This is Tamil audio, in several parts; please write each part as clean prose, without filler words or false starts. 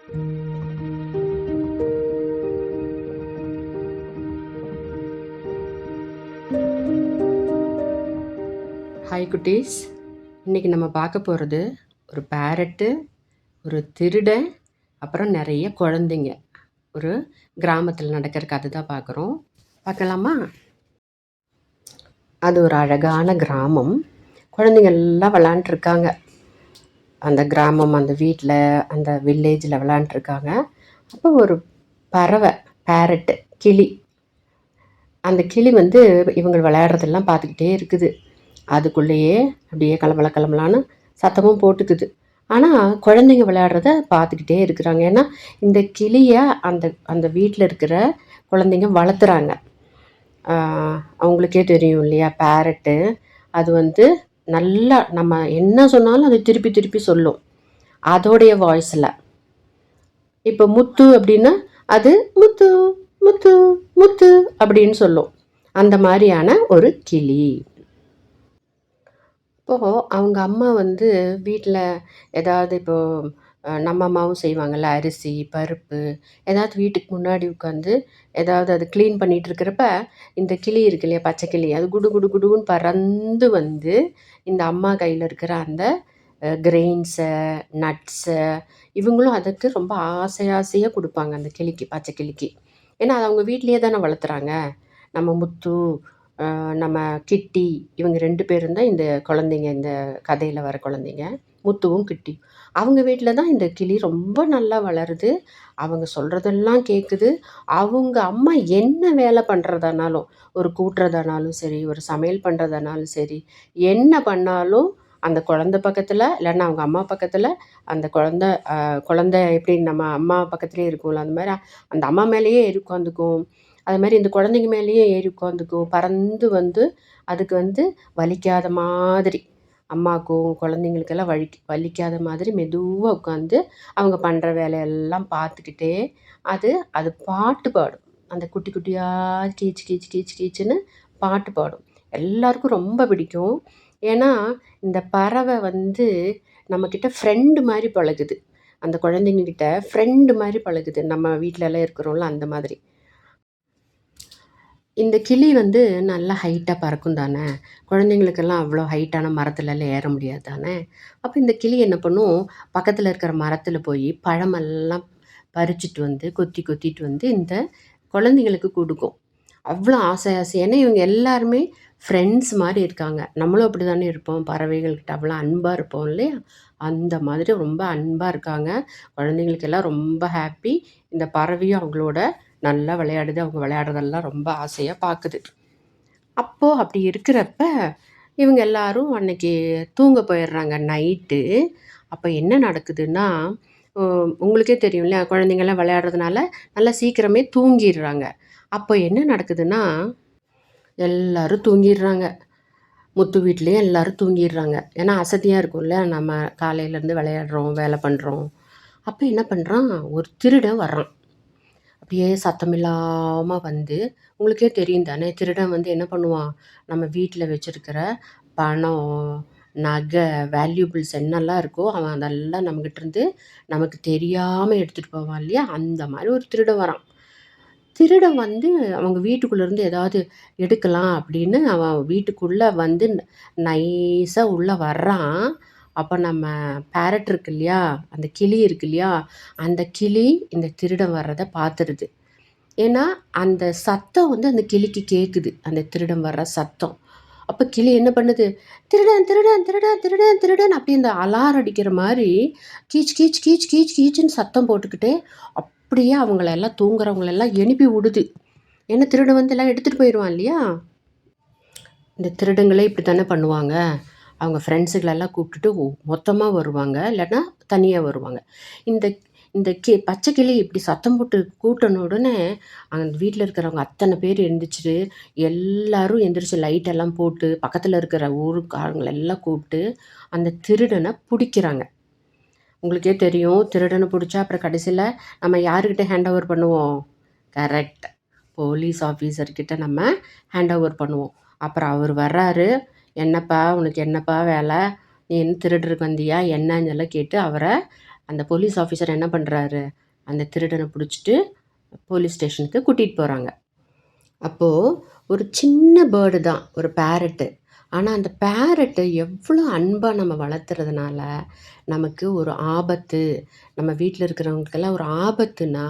ஹாய் குட்டீஸ், இன்றைக்கி நம்ம பார்க்க போகிறது ஒரு பேரட்டு, ஒரு திருடன், அப்புறம் நிறைய குழந்தைங்க. ஒரு கிராமத்தில் நடக்கிற கதை தான் பார்க்குறோம். பார்க்கலாமா? அது ஒரு அழகான கிராமம். குழந்தைங்க எல்லாம் விளாண்டுருக்காங்க. அந்த கிராமம், அந்த வீட்டில், அந்த வில்லேஜில் விளாண்டுருக்காங்க. அப்போ ஒரு பறவை, பேரட்டு, கிளி. அந்த கிளி வந்து இவங்க விளையாடுறதெல்லாம் பார்த்துக்கிட்டே இருக்குது. அதுக்குள்ளேயே அப்படியே கிளம்பலான்னு சத்தமும் போட்டுக்குது. ஆனால் குழந்தைங்க விளையாடுறத பார்த்துக்கிட்டே இருக்கிறாங்க. ஏன்னா இந்த கிளியை அந்த அந்த வீட்டில் இருக்கிற குழந்தைங்க வளர்த்துறாங்க. அவங்களுக்கே தெரியும் இல்லையா, பேரட்டு அது வந்து நல்லா நம்ம என்ன சொன்னாலும் அது திருப்பி திருப்பி சொல்லும் அதோடைய வாய்ஸில். இப்போ முத்து அப்படின்னா அது முத்து முத்து முத்து அப்படின்னு சொல்லும். அந்த மாதிரியான ஒரு கிளி. இப்போது அவங்க அம்மா வந்து வீட்டில் ஏதாவது நம்ம அம்மாவும் செய்வாங்கள்ல, அரிசி பருப்பு ஏதாவது வீட்டுக்கு முன்னாடி உட்காந்து ஏதாவது அது க்ளீன் பண்ணிகிட்டு இருக்கிறப்ப இந்த கிளி இருக்கு இல்லையா, பச்சை கிளி, அது குடு குடு குடுன்னு பறந்து வந்து இந்த அம்மா கையில் இருக்கிற அந்த கிரெயின்ஸை, நட்ஸை இவங்களும் அதுக்கு ரொம்ப ஆசையாக கொடுப்பாங்க அந்த கிளிக்கு, பச்சை கிளிக்கு. ஏன்னா அது அவங்க வீட்லேயே தானே வளர்த்துறாங்க. நம்ம முத்து, நம்ம கிட்டி, இவங்க 2 பேரும் தான் இந்த குழந்தைங்க, இந்த கதையில் வர குழந்தைங்க, முத்துவும் கிட்டி. அவங்க வீட்டில் தான் இந்த கிளி ரொம்ப நல்லா வளருது. அவங்க சொல்கிறதெல்லாம் கேட்குது. அவங்க அம்மா என்ன வேலை பண்ணுறதானாலும், ஒரு கூட்டுறதானாலும் சரி, ஒரு சமையல் பண்ணுறதானாலும் சரி, என்ன பண்ணாலும் அந்த குழந்த பக்கத்தில், இல்லைன்னா அவங்க அம்மா பக்கத்தில் அந்த குழந்த எப்படி நம்ம அம்மா பக்கத்துலேயே இருக்கும்ல, அந்த மாதிரி அந்த அம்மா மேலேயே ஏறி உட்காந்துக்கும். அது மாதிரி இந்த குழந்தைங்க மேலேயே ஏறி உட்காந்துக்கும். பறந்து வந்து அதுக்கு வந்து வலிக்காத மாதிரி, அம்மாவுக்கும் குழந்தைங்களுக்கெல்லாம் வலிக்காத மாதிரி மெதுவாக உட்காந்து அவங்க பண்ணுற வேலையெல்லாம் பார்த்துக்கிட்டே அது பாட்டு பாடும். அந்த குட்டி குட்டியாக கீச்சு கீச்சு கீச்சு கீச்சுன்னு பாட்டு பாடும். எல்லாருக்கும் ரொம்ப பிடிக்கும். ஏன்னா இந்த பறவை வந்து நம்மக்கிட்ட ஃப்ரெண்டு மாதிரி பழகுது. அந்த குழந்தைங்கக்கிட்ட ஃப்ரெண்டு மாதிரி பழகுது. நம்ம வீட்டிலலாம் இருக்கிறோம்ல, அந்த மாதிரி. இந்த கிளி வந்து நல்லா ஹைட்டாக பறக்கும் தானே. குழந்தைங்களுக்கெல்லாம் அவ்வளோ ஹைட்டான மரத்துலலாம் ஏற முடியாது தானே. அப்போ இந்த கிளி என்ன பண்ணும், பக்கத்தில் இருக்கிற மரத்தில் போய் பழமெல்லாம் பறிச்சுட்டு வந்து கொத்திட்டு வந்து இந்த குழந்தைங்களுக்கு கொடுக்கும். அவ்வளோ ஆசை. ஏன்னா இவங்க எல்லாருமே ஃப்ரெண்ட்ஸ் மாதிரி இருக்காங்க. நம்மளும் அப்படி தானே இருப்போம், பறவைகள்கிட்ட அவ்வளோ அன்பாக இருப்போம் இல்லையா. அந்த மாதிரி ரொம்ப அன்பாக இருக்காங்க. குழந்தைங்களுக்கெல்லாம் ரொம்ப ஹாப்பி. இந்த பறவையும் அவங்களோட நல்லா விளையாடுது. அவங்க விளையாடுறதெல்லாம் ரொம்ப ஆசையாக பார்க்குது. அப்போது அப்படி இருக்கிறப்ப இவங்க எல்லாரும் அன்னைக்கு தூங்க போயிடுறாங்க நைட்டு. அப்போ என்ன நடக்குதுன்னா, உங்களுக்கே தெரியும் இல்லையா, குழந்தைங்கள்லாம் விளையாடுறதுனால நல்லா சீக்கிரமே தூங்கிடுறாங்க. அப்போ என்ன நடக்குதுன்னா, எல்லோரும் தூங்கிடுறாங்க. முத்து வீட்லேயும் எல்லோரும் தூங்கிடுறாங்க. ஏன்னா அசதியாக இருக்கும்ல, நம்ம காலையிலேருந்து விளையாடுறோம், வேலை பண்ணுறோம். அப்போ என்ன பண்ணுறான், ஒரு திருடன் வர்றான். அப்படியே சத்தமில்லாமல் வந்து, உங்களுக்கே தெரியும் தானே, திருடன் வந்து என்ன பண்ணுவான், நம்ம வீட்டில் வச்சுருக்கிற பணம், நகை, வேல்யூபிள்ஸ் என்னெல்லாம் இருக்கோ அவன் அதெல்லாம் நம்மக்கிட்டேருந்து நமக்கு தெரியாமல் எடுத்துகிட்டு போவான் இல்லையா. அந்த மாதிரி ஒரு திருடன் வரான். திருடன் வந்து அவங்க வீட்டுக்குள்ளேருந்து ஏதாவது எடுக்கலாம் அப்படின்னு அவன் வீட்டுக்குள்ளே வந்து நைஸாக உள்ளே வர்றான். அப்போ நம்ம பேரட் இருக்கு இல்லையா, அந்த கிளி இருக்கு இல்லையா, அந்த கிளி இந்த திருடன் வர்றதை பார்த்துருது. ஏன்னா அந்த சத்தம் வந்து அந்த கிளிக்கு கேட்குது, அந்த திருடன் வர்ற சத்தம். அப்போ கிளி என்ன பண்ணுது, திருடன் திருடன் திருடன் திருடன் திருடன் அப்படி இந்த அலாரம் அடிக்கிற மாதிரி கீச் கீச் கீச் கீச் கீச்சுன்னு சத்தம் போட்டுக்கிட்டே அப்படியே அவங்களெல்லாம் தூங்குறவங்களெல்லாம் எழுப்பி விடுது. ஏன்னா திருடன் வந்து எல்லாம் எடுத்துகிட்டு போயிடுவான் இல்லையா. இந்த திருடங்களே இப்படி தானே பண்ணுவாங்க. அவங்க ஃப்ரெண்ட்ஸுகளெல்லாம் கூப்பிட்டுட்டு மொத்தமாக வருவாங்க, இல்லைன்னா தனியாக வருவாங்க. இந்த இந்த பச்சை கிளி இப்படி சத்தம் போட்டு கூட்டின உடனே அந்த வீட்டில் இருக்கிறவங்க அத்தனை பேர் எழுந்திரிச்சிட்டு எல்லோரும் எந்திரிச்சு லைட்டெல்லாம் போட்டு பக்கத்தில் இருக்கிற ஊருக்காரங்களெல்லாம் கூப்பிட்டு அந்த திருடனை பிடிக்கிறாங்க. உங்களுக்கே தெரியும், திருடனை பிடிச்சா அப்புறம் கடைசியில் நம்ம யாருக்கிட்ட ஹேண்ட் ஓவர் பண்ணுவோம், கரெக்ட், போலீஸ் ஆஃபீஸர்கிட்ட நம்ம ஹேண்ட் ஓவர் பண்ணுவோம். அப்புறம் அவர் வர்றாரு, என்னப்பா உனக்கு என்னப்பா வேலை, நீ என்ன திருடுறதுக்கு வந்தியா என்னன்னு எல்லாம் கேட்டு அவரை அந்த போலீஸ் ஆஃபீஸர் என்ன பண்ணுறாரு, அந்த திருடனை பிடிச்சிட்டு போலீஸ் ஸ்டேஷனுக்கு கூட்டிகிட்டு போகிறாங்க. அப்போது ஒரு சின்ன பேர்டு தான், ஒரு பேரட்டு. ஆனால் அந்த பேரட்டு எவ்வளோ அன்பாக நம்ம வளர்த்துறதுனால நமக்கு ஒரு ஆபத்து, நம்ம வீட்டில் இருக்கிறவங்களுக்கெல்லாம் ஒரு ஆபத்துன்னா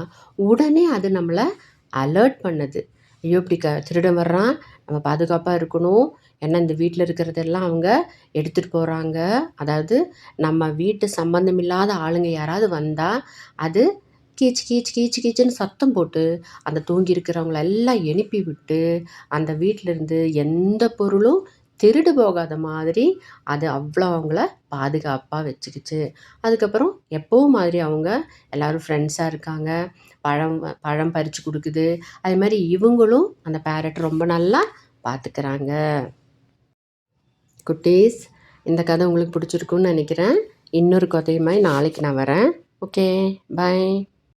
உடனே அது நம்மளை அலர்ட் பண்ணுது. ஐயோ இப்படி திருடன் வர்றான், நம்ம பாதுகாப்பாக இருக்கணும். ஏன்னா இந்த வீட்டில் இருக்கிறதெல்லாம் அவங்க எடுத்துகிட்டு போகிறாங்க. அதாவது நம்ம வீட்டு சம்பந்தமில்லாத ஆளுங்க யாராவது வந்தால் அது கீச் கீச் கீச் கீச்சுன்னு சத்தம் போட்டு அந்த தூங்கி இருக்கிறவங்கள எல்லாம் எழுப்பி விட்டு அந்த வீட்டிலேருந்து எந்த பொருளும் திருடு போகாத மாதிரி அது அவ்வளோ அவங்கள பாதுகாப்பாக வச்சுக்கிச்சு. அதுக்கப்புறம் எப்பவும் மாதிரி அவங்க எல்லோரும் ஃப்ரெண்ட்ஸாக இருக்காங்க. பழம் பழம் பறித்து கொடுக்குது. அதே மாதிரி இவங்களும் அந்த பேரட் ரொம்ப நல்லா பார்த்துக்கிறாங்க. குட்டீஸ், இந்த கதை உங்களுக்கு பிடிச்சிருக்குன்னு நினைக்கிறேன். இன்னொரு கதையுமாய் நாளைக்கு நான் வரேன். ஓகே, பாய்.